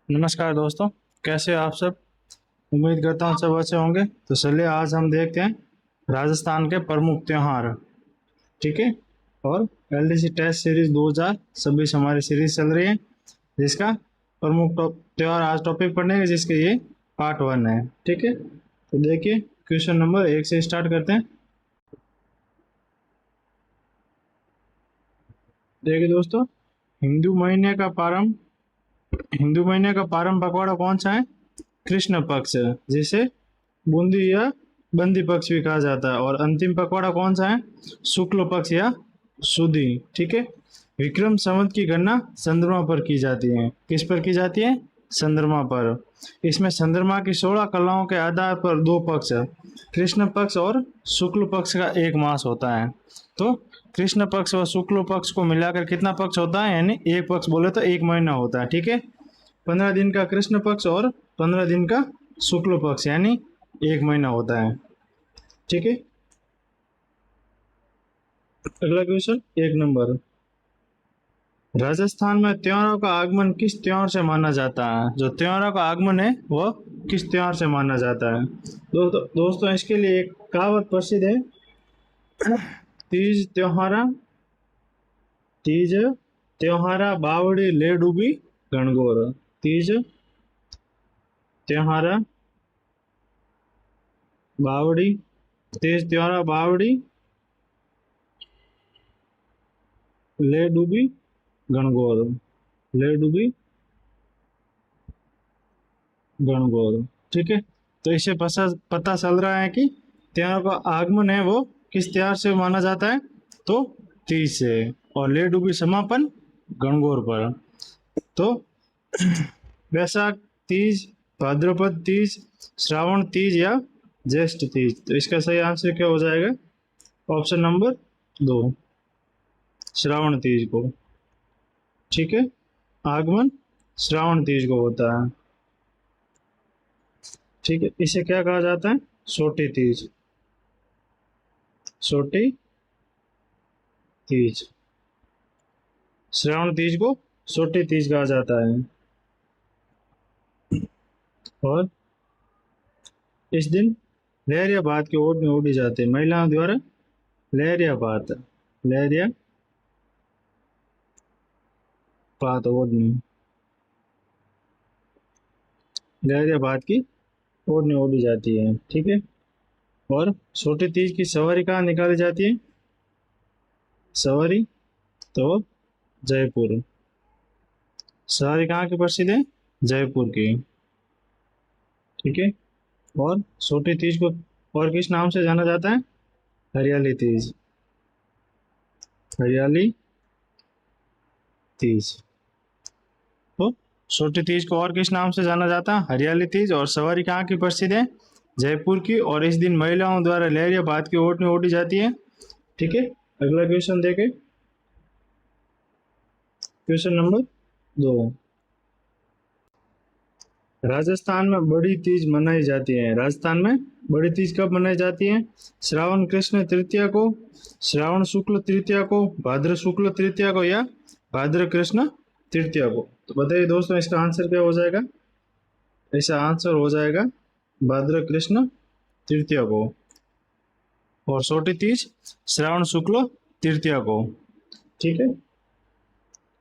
नमस्कार दोस्तों, कैसे हो आप सब। उम्मीद करता हूँ सब अच्छे होंगे। तो चलिए आज हम देखते हैं राजस्थान के प्रमुख त्योहार। ठीक है। और एलडीसी टेस्ट सीरीज 2026 हमारी सीरीज चल रही है, जिसका प्रमुख त्योहार आज टॉपिक पढ़ने जिसके ये पार्ट 1 है। ठीक है, तो देखिए क्वेश्चन नंबर 1 से स्टार्ट करते हैं। देखिए दोस्तों, हिंदू महीने का प्रारंभ हिंदू महीने का प्रारंभ पखवाड़ा कौन सा है? कृष्ण पक्ष, जिसे बूंदी या बंदी पक्ष भी कहा जाता है। और अंतिम पखवाड़ा कौन सा है? शुक्ल पक्ष या सुदी। ठीक है। विक्रम संवत की गणना चंद्रमा पर की जाती है। किस पर की जाती है? चंद्रमा पर। इसमें चंद्रमा की 16 कलाओं के आधार पर दो पक्ष, कृष्ण पक्ष और शुक्ल पक्ष का एक मास होता है। तो कृष्ण पक्ष और शुक्ल पक्ष को मिलाकर कितना पक्ष होता है? यानी एक पक्ष बोले तो एक महीना होता है। ठीक है। 15 दिन का कृष्ण पक्ष और 15 दिन का शुक्ल पक्ष, यानी एक महीना होता है। ठीक है। अगला क्वेश्चन 1 नंबर, राजस्थान में त्योहारों का आगमन किस त्योहार से माना जाता है? जो त्योहारों का आगमन है वह किस त्योहार से माना जाता है? दोस्तों इसके लिए एक कहावत प्रसिद्ध है, तीज त्योहारा तीज त्योहारा बावड़ी ले डूबी गणगौर। तीज त्योहारा बावड़ी तीज त्योहारा बावड़ी ले डूबी गणगौर। ले डूबी गणगौर। ठीक है। तो इससे पता चल रहा है कि त्योहार का आगमन है वो किस त्योहार से माना जाता है? तो तीज से। और ले डूबी समापन गणगौर पर। तो वैशाख तीज, भाद्रपद तीज, श्रावण तीज या ज्येष्ठ तीज। तो इसका सही आंसर क्या हो जाएगा? ऑप्शन नंबर 2, श्रावण तीज को। ठीक है। आगमन श्रावण तीज को होता है। ठीक है। इसे क्या कहा जाता है? सोटी तीज। सोटी तीज। श्रावण तीज को सोटी तीज कहा जाता है। और इस दिन लहरिया भात की ओढ़नी ओढ़ी जाती है महिलाओं द्वारा। लहरिया भात, लहरिया भात ओढ़नी, लहरिया भात की ओढ़नी ओढ़ी जाती है। ठीक है। और छोटी तीज की सवारी कहाँ निकाली जाती है? सवारी तो जयपुर। सवारी कहाँ की प्रसिद्ध है? जयपुर की। ठीक है। और छोटी तीज को और किस नाम से जाना जाता है? हरियाली तीज। हरियाली तीज। तो छोटी तीज को और किस नाम से जाना जाता है? हरियाली तीज। और सवारी कहाँ की प्रसिद्ध है? जयपुर की। और इस दिन महिलाओं द्वारा लहरिया भात की ओढ़नी ओढ़ी जाती है। ठीक है। अगला क्वेश्चन देखें, क्वेश्चन नंबर 2, राजस्थान में बड़ी तीज मनाई जाती है। राजस्थान में बड़ी तीज कब मनाई जाती है? श्रावण कृष्ण तृतीया को, श्रावण शुक्ल तृतीया को, भाद्र शुक्ल तृतीया को या भाद्र कृष्ण तृतीया को। तो बताइए दोस्तों इसका आंसर क्या हो जाएगा? इसका आंसर हो जाएगा भाद्र कृष्ण तृतीया को। और छोटी तीज श्रावण शुक्ल तृतीया को। ठीक है।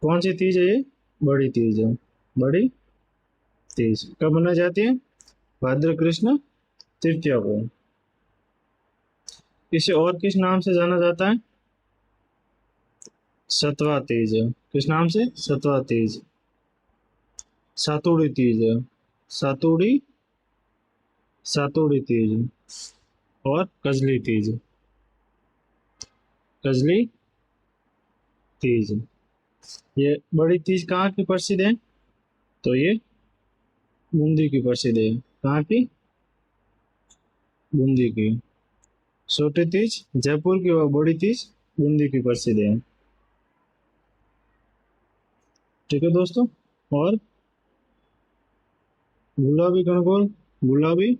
कौन सी तीज है ये? बड़ी तीज है। बड़ी तीज कब मनाई जाती है? भाद्र कृष्ण तृतीया को। इसे और किस नाम से जाना जाता है? सतवा तीज। किस नाम से? सतवा तीज। सातुड़ी तीज, सातुड़ी सातुड़ी तीज। और कजली तीज, कजली तीज। ये बड़ी तीज कहाँ की प्रसिद्ध है? तो ये बूंदी की प्रसिद्ध है। कहाँ की? बूंदी की। छोटी तीज जयपुर की और बड़ी तीज बूंदी की प्रसिद्ध है। ठीक है दोस्तों। और गुलाबी गणगौर, गुलाबी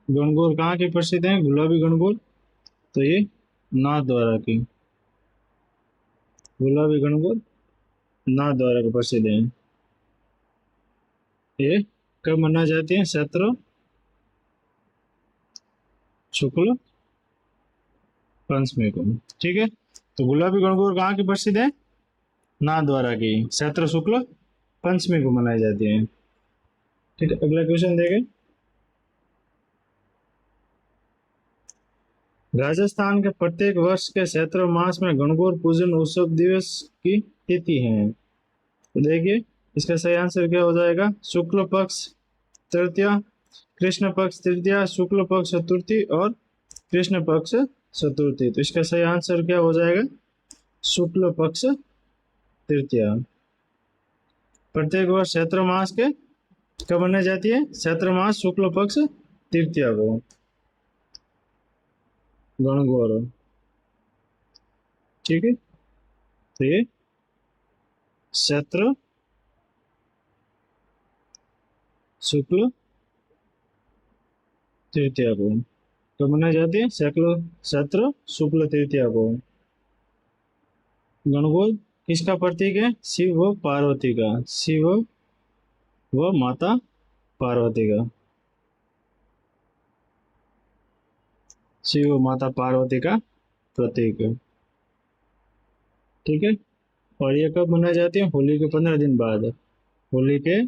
गणगौर कहाँ की प्रसिद्ध है? गुलाबी गणगौर। तो ये नाथ द्वारा की। गुलाबी गणगौर नाथ द्वारा प्रसिद्ध है। ये कब मनाई जाती है? चैत्र शुक्ल पंचमी को। ठीक है, तो गुलाबी गणगौर कहाँ की प्रसिद्ध है? नाथ द्वारा की चैत्र शुक्ल पंचमी को मनाई जाती है। ठीक है, अगला क्वेश्चन देखें। राजस्थान के प्रत्येक वर्ष के चैत्र मास में गणगौर पूजन उत्सव दिवस की तिथि है। तो देखिए, इसका सही आंसर क्या हो जाएगा? शुक्ल पक्ष तृतीया, कृष्ण पक्ष तृतीया, शुक्ल पक्ष चतुर्थी और कृष्ण पक्ष चतुर्थी। तो इसका सही आंसर क्या हो जाएगा? शुक्ल पक्ष तृतीया। प्रत्येक वर्ष चैत्र मास के कब मनाई जाती है? चैत्र मास शुक्ल पक्ष तृतीया को गणगौर। ठीक है, तो ये चैत्र शुक्ल तृतीया को तो मनाई जाती है चैत्र शुक्ल तृतीया को। गणगौर किसका प्रतीक है? शिव व पार्वती का, शिव व माता पार्वती का, शिव व माता पार्वती का प्रतीक है। ठीक है, और ये कब मनाई जाती है? होली के 15 दिन बाद। होली के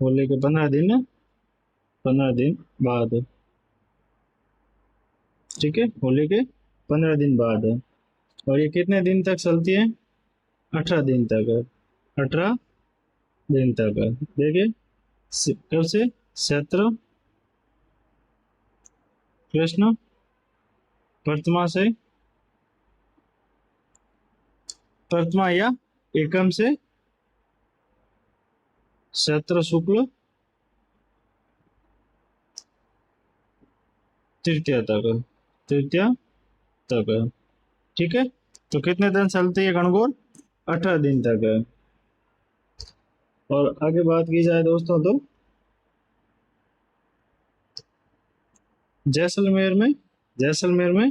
15 दिन बाद। ठीक है, होली के 15 दिन बाद। और ये कितने दिन तक चलती है? 18 दिन तक। 18 दिन तक। देखिए, कब से? चैत्र कृष्ण प्रतिमा से, प्रतिमा या एकम से चैत्र शुक्ल तृतीया तक, तृतीया तक। ठीक है, तो कितने दिन चलती है गणगौर? 18 दिन तक है। और आगे बात की जाए दोस्तों, तो जैसलमेर में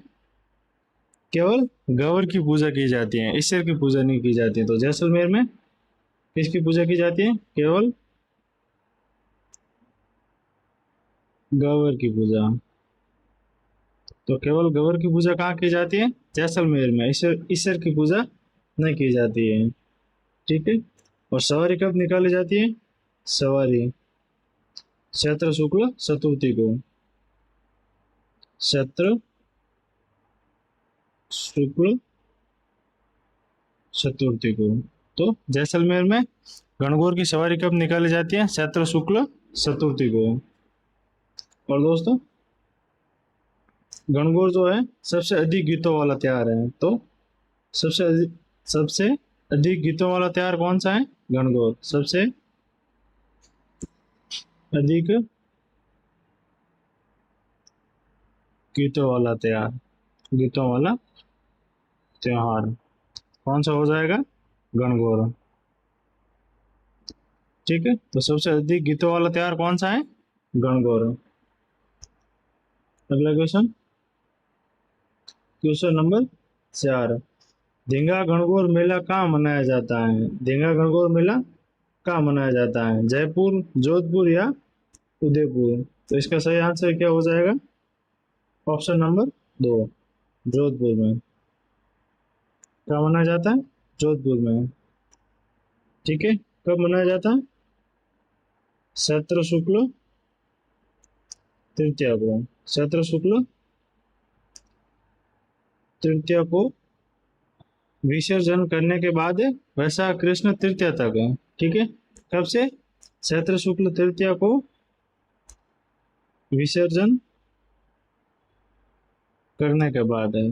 केवल गौर की पूजा की जाती है, ईश्वर की पूजा नहीं की जाती है। तो जैसलमेर में किसकी पूजा की जाती है? केवल गौर की पूजा। तो केवल गौर की पूजा कहाँ की जाती है? जैसलमेर में। ईश्वर की पूजा नहीं की जाती है। ठीक है, और सवारी कब निकाली जाती है? सवारी चैत्र शुक्ल चतुर्थी को, चैत्र शुक्ल चतुर्थी को। तो जैसलमेर में गणगौर की सवारी कब निकाली जाती है? चैत्र शुक्ल चतुर्थी को। और दोस्तों, गणगौर जो है सबसे अधिक गीतों वाला त्योहार है। तो सबसे अधिक गीतों वाला त्योहार कौन सा है? गणगौर। सबसे अधिक गीतों वाला त्योहार कौन सा हो जाएगा? गणगौर। ठीक है, तो सबसे अधिक गीतों वाला त्योहार कौन सा है? गणगौर। अगला question, question number 4। Dhinga Gangaur मेला कहाँ मनाया जाता है? धींगा गणगौर मेला कहाँ मनाया जाता है? जयपुर, जोधपुर या उदयपुर? तो इसका सही आंसर क्या हो जाएगा? ऑप्शन नंबर 2, जोधपुर में। कहाँ मनाया जाता है? जोधपुर में। ठीक है, कब मनाया जाता है? चैत्र शुक्ल तृतीया को, चैत्र शुक्ल तृतीया को विसर्जन करने के बाद वैशाख कृष्ण तृतीया तक है। ठीक है, कब से? चैत्र शुक्ल तृतीया को विसर्जन करने के बाद है,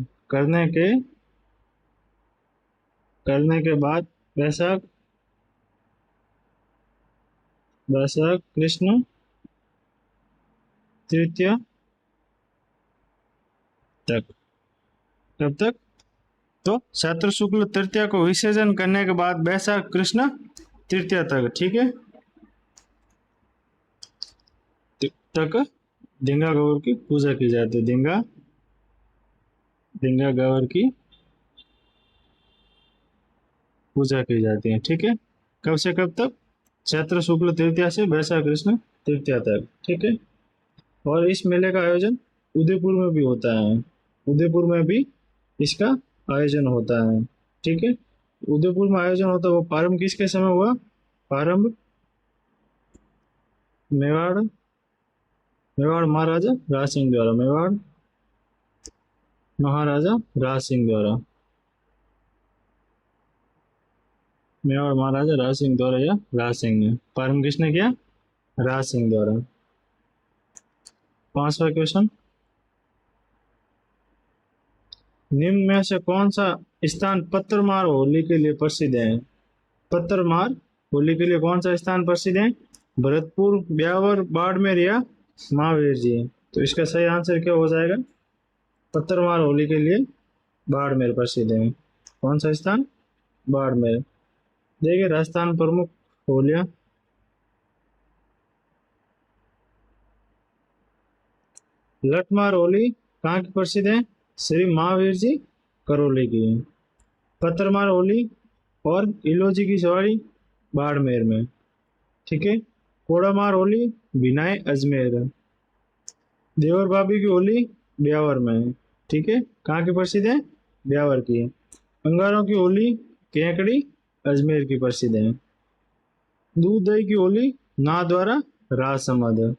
करने के बाद वैशाख कृष्ण तृतीया तक। कब तक? तो चैत्र शुक्ल तृतीया को विसर्जन करने के बाद वैशाख कृष्ण तृतीया तक। ठीक है, तक धींगा गौर की पूजा की जाती है। धींगा गौर की पूजा की जाती है। ठीक है, कब से कब तक? चैत्र शुक्ल तृतीया से वैशाख कृष्ण तृतीया तक। ठीक है, और इस मेले का आयोजन उदयपुर में भी होता है। उदयपुर में भी इसका आयोजन होता है। ठीक है, उदयपुर में आयोजन होता है, वो प्रारंभ किसके समय हुआ? प्रारंभ मेवाड़ मेवाड़ महाराजा राज सिंह द्वारा। मेवाड़ महाराजा राज सिंह द्वारा। मेवाड़ महाराजा राज सिंह द्वारा या राज सिंह ने? प्रारंभ किसने किया? राज सिंह द्वारा। 5वां क्वेश्चन, निम्न में से कौन सा स्थान पत्थरमार होली के लिए प्रसिद्ध है? पत्थरमार होली के लिए कौन सा स्थान प्रसिद्ध है? भरतपुर, ब्यावर, बाड़मेर या महावीर जी? तो इसका सही आंसर क्या हो जाएगा? पत्थरमार होली के लिए बाड़मेर प्रसिद्ध है। कौन सा स्थान? बाड़मेर। देखिए राजस्थान प्रमुख होलियां। लठमार होली कहाँ की प्रसिद्ध है? श्री महावीर जी करौली की। पत्थरमार होली और इलोजी की सवारी बाड़मेर में। ठीक है, कोड़ामार होली बिनाई अजमेर। देवर भाभी की होली ब्यावर में। ठीक है, कहाँ की प्रसिद्ध है? ब्यावर की। अंगारों की होली केकड़ी अजमेर की प्रसिद्ध है। दूध दही की होली नाथद्वारा राजसमंद।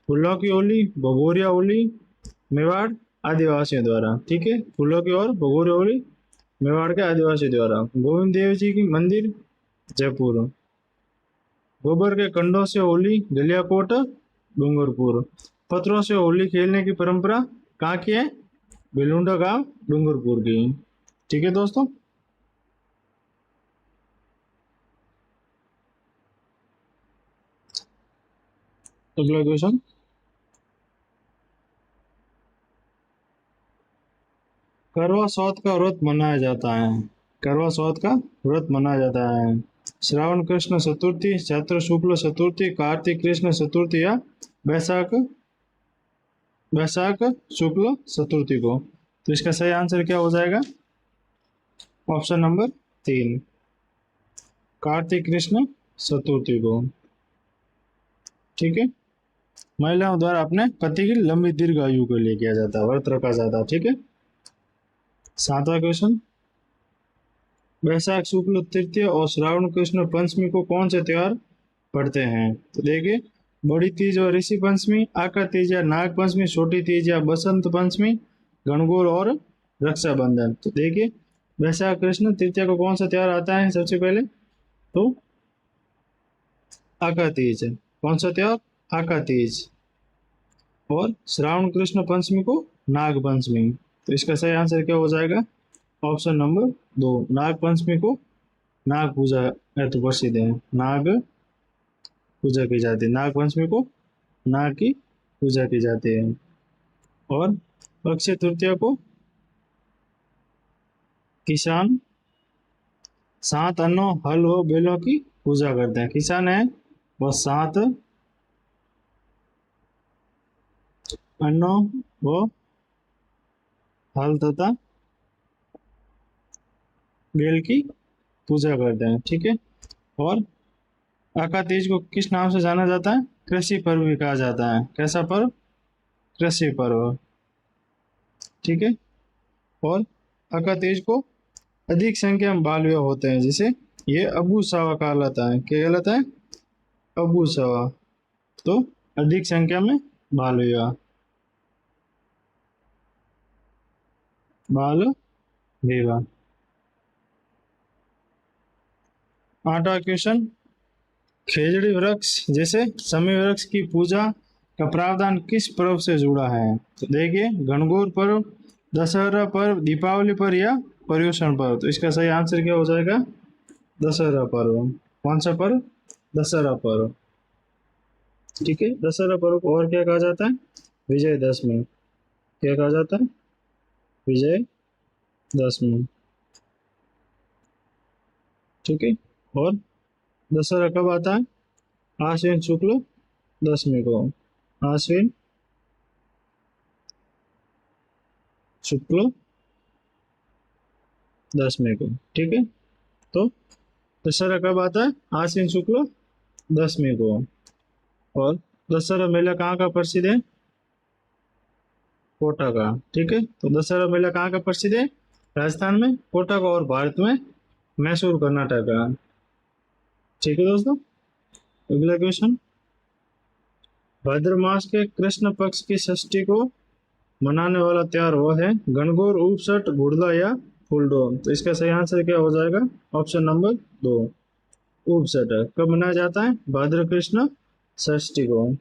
फूलों की होली भगोरिया होली मेवाड़ आदिवासियों द्वारा। ठीक है, फूलों की और भगोरिया होली मेवाड़ के आदिवासियों द्वारा। गोविंद देव जी की मंदिर जयपुर। गोबर के कंडों से होली गलियाकोट डूंगरपुर। पत्थरों से होली खेलने की परंपरा कहाँ की है? बेलुंडा गांव डूंगरपुर की। ठीक है दोस्तों, अगला क्वेश्चन, करवा चौथ का व्रत मनाया जाता है। करवा चौथ का व्रत मनाया जाता है श्रावण कृष्ण चतुर्थी, चैत्र शुक्ल चतुर्थी, कार्तिक कृष्ण चतुर्थी या वैशाख वैशाख शुक्ल चतुर्थी को। तो इसका सही आंसर क्या हो जाएगा? ऑप्शन नंबर 3, कार्तिक कृष्ण चतुर्थी को। ठीक है, महिलाओं द्वारा अपने पति की लंबी दीर्घ आयु के लिए किया जाता है, व्रत रखा जाता है। ठीक है, 7वां क्वेश्चन, वैशाख शुक्ल तृतीय और श्रावण कृष्ण पंचमी को कौन से त्योहार पढ़ते हैं? तो देखिए, बड़ी तीज और ऋषि पंचमी, आका तीज या नाग पंचमी, छोटी तीज या बसंत पंचमी, गणगौर और रक्षाबंधन। तो देखिए, वैशाख कृष्ण तृतीया को कौन सा त्योहार आता है सबसे पहले? तो आका तीज। कौन सा त्योहार? आका तीज। और श्रावण कृष्ण पंचमी को नाग पंचमी। तो इसका सही आंसर क्या हो जाएगा? ऑप्शन नंबर 2, नाग पंचमी को नाग पूजा हेतु प्रसिद्ध है। नाग पूजा की जाती है, नाग पंचमी को नाग की पूजा की जाती है। और अक्षय तृतीया को किसान 7 अन्नों हल व बैलों की पूजा करते हैं। किसान है वह 7 अन्नों व हल तथा बैल की पूजा करते हैं। ठीक है, और आका तीज को किस नाम से जाना जाता है? कृषि पर्व भी कहा जाता है। कैसा पर्व? कृषि पर्व। ठीक है, और आका तीज को अधिक संख्या में बाल विवाह होते हैं, जिसे ये अबू सवा कहलाता है। क्या कहलाता है? अबू सवा। तो अधिक संख्या में बाल विवाह, बाल विवाह। 8वां क्वेश्चन, खेजड़ी वृक्ष जैसे समी वृक्ष की पूजा का प्रावधान किस पर्व से जुड़ा है? तो देखिए, गणगौर पर्व, दशहरा पर्व, दीपावली पर्व या पर्युषण पर्व। तो इसका सही आंसर क्या हो जाएगा? दशहरा पर्व। कौन सा पर्व? दशहरा पर्व। ठीक है, दशहरा पर्व को और क्या कहा जाता है? विजयदशमी। क्या कहा जाता है? विजयदशमी। ठीक है, और दशहरा कब आता है? आश्विन शुक्ल दशमी को। आश्विन शुक्ल दशमी को। ठीक है, तो दशहरा कब आता है? आश्विन शुक्ल दशमी को। और दशहरा मेला कहाँ का प्रसिद्ध है? कोटा का। ठीक है, तो दशहरा मेला कहाँ का प्रसिद्ध है? राजस्थान में कोटा का, और भारत में मैसूर कर्नाटक का। ठीक है दोस्तों, अगला क्वेश्चन, भाद्र मास के कृष्ण पक्ष की षष्ठी को मनाने वाला त्योहार वो है गणगौर, उपसट, गुड़ला या फूलडोल। तो इसका सही आंसर क्या हो जाएगा? Option number 2 उपसट। कब मनाया जाता है? भाद्र कृष्ण षष्ठी को।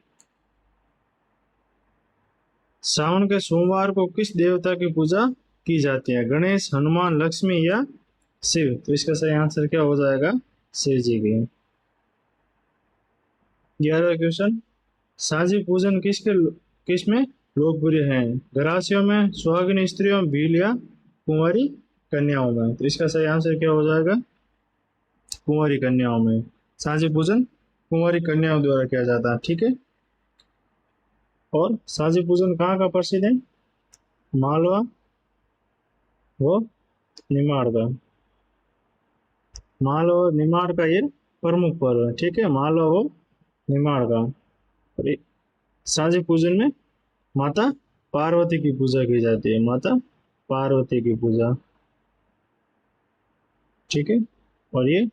श्रावण के सोमवार को किस देवता की पूजा की जाती है? गणेश, हनुमान, लक्ष्मी या शिव। तो इसका सही आंसर क्या हो जाएगा? शिव जी की। 11वां क्वेश्चन, साजी पूजन किस में लोकप्रिय है? गरासियों में, सुहागिन स्त्रियों, भील या कुंवारी कन्याओं में। तो इसका सही आंसर क्या हो जाएगा? कुंवारी कन्याओं में। साजी पूजन कुंवारी कन्याओं द्वारा किया जाता है। ठीक है, और साजी पूजन कहाँ का प्रसिद्ध है? मालवा व निमाड़ का। मालवा और निमाड़ का ये प्रमुख पर्व है। ठीक है, मालवा व निमाड़ का। और साजी पूजन में माता पार्वती की पूजा की जाती है, माता पार्वती की पूजा। ठीक है, और ये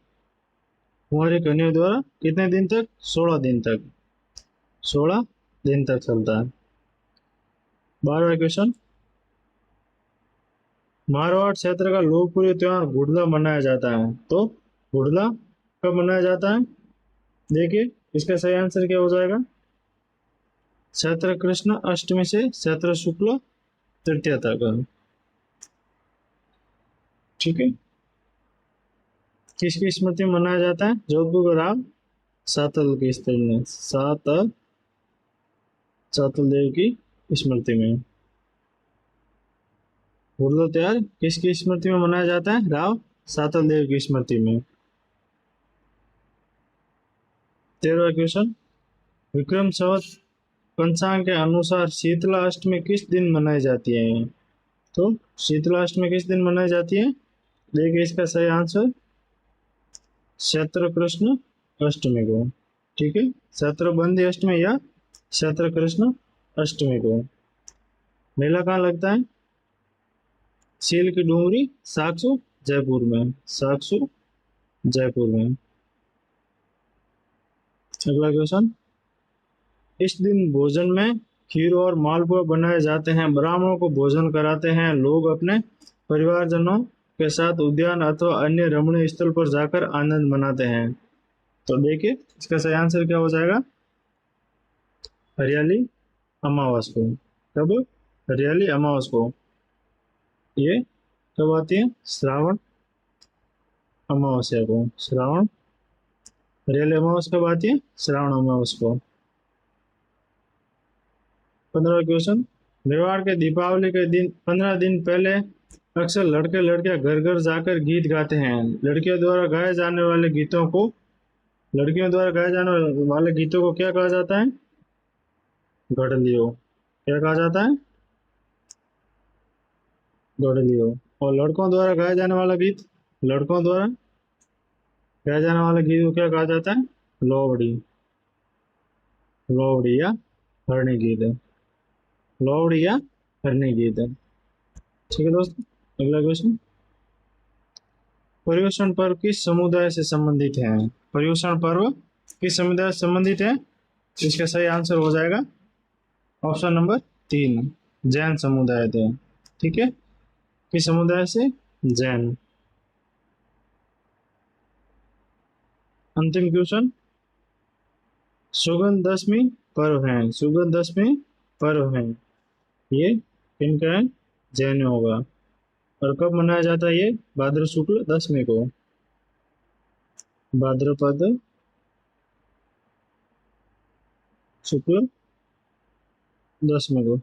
कुंवारी कन्या द्वारा कितने दिन तक? 16 दिन तक, 16 दिन तक चलता है। 12वां क्वेश्चन, मारवाड़ क्षेत्र का लोकप्रिय त्योहार गुड़ला मनाया जाता है। तो गुड़ला कब मनाया जाता है? देखिए, इसका सही आंसर क्या हो जाएगा? चैत्र कृष्ण अष्टमी से चैत्र शुक्ल तृतीया तक। ठीक है, किसकी स्मृति में मनाया जाता है? जोधपुर का राव सातल की सातल देव की स्मृति में। गुड़ला त्योहार किसकी स्मृति में मनाया जाता है? राव सातल देव की स्मृति में। 13वां क्वेश्चन, विक्रम संवत पंचांग के अनुसार शीतला अष्टमी किस दिन मनाई जाती है? तो शीतला अष्टमी किस दिन मनाई जाती है? देखिए, इसका सही आंसर चैत्र कृष्ण अष्टमी को। ठीक है, चैत्र बंदी अष्टमी या चैत्र कृष्ण अष्टमी को। मेला कहाँ लगता है? सील की डूंगरी, साक्सू, जयपुर में। साक्सू, जयपुर में। अगला क्वेश्चन, इस दिन भोजन में खीर और मालपुआ बनाए जाते हैं, ब्राह्मणों को भोजन कराते हैं, लोग अपने परिवारजनों के साथ उद्यान अथवा अन्य रमणीय स्थल पर जाकर आनंद मनाते हैं। तो देखिए, इसका सही आंसर क्या हो जाएगा? हरियाली अमावस को। कब? हरियाली अमावस को। ये कब आती है? श्रावण अमावस्या को। श्रावण हरियाली अमावस कब आती है? श्रावण अमावस को। 15वां क्वेश्चन, मेवाड़ के दीपावली के दिन 15 दिन पहले अक्सर लड़के लड़कियां घर घर जाकर गीत गाते हैं। लड़कियों द्वारा गाए जाने वाले गीतों को क्या कहा जाता है? गढ़लियो। क्या कहा जाता है? गढ़लियो। और लड़कों द्वारा गाया जाने वाला गीत को क्या कहा जाता है? लोवड़ी। लोवड़ी या हरणी गीत है। लोवड़ी या हरणी गीत है। ठीक है दोस्तों, अगला क्वेश्चन, पर्युषण पर्व किस समुदाय से संबंधित है? पर्युषण पर्व किस समुदाय से संबंधित है? इसका सही आंसर हो जाएगा ऑप्शन नंबर 3 जैन समुदाय थे। ठीक है, किस समुदाय से? जैन। अंतिम क्वेश्चन, सुगंध दशमी पर्व है। सुगंध दशमी पर्व है, ये किनका है? जैनों का। और कब मनाया जाता है ये? भाद्र शुक्ल दशमी को। भाद्रपद शुक्ल दशमी को।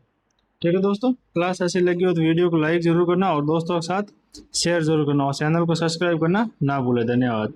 ठीक है दोस्तों, क्लास ऐसी लगी हो तो वीडियो को लाइक जरूर करना और दोस्तों के साथ शेयर जरूर करना और चैनल को सब्सक्राइब करना ना भूलें। धन्यवाद।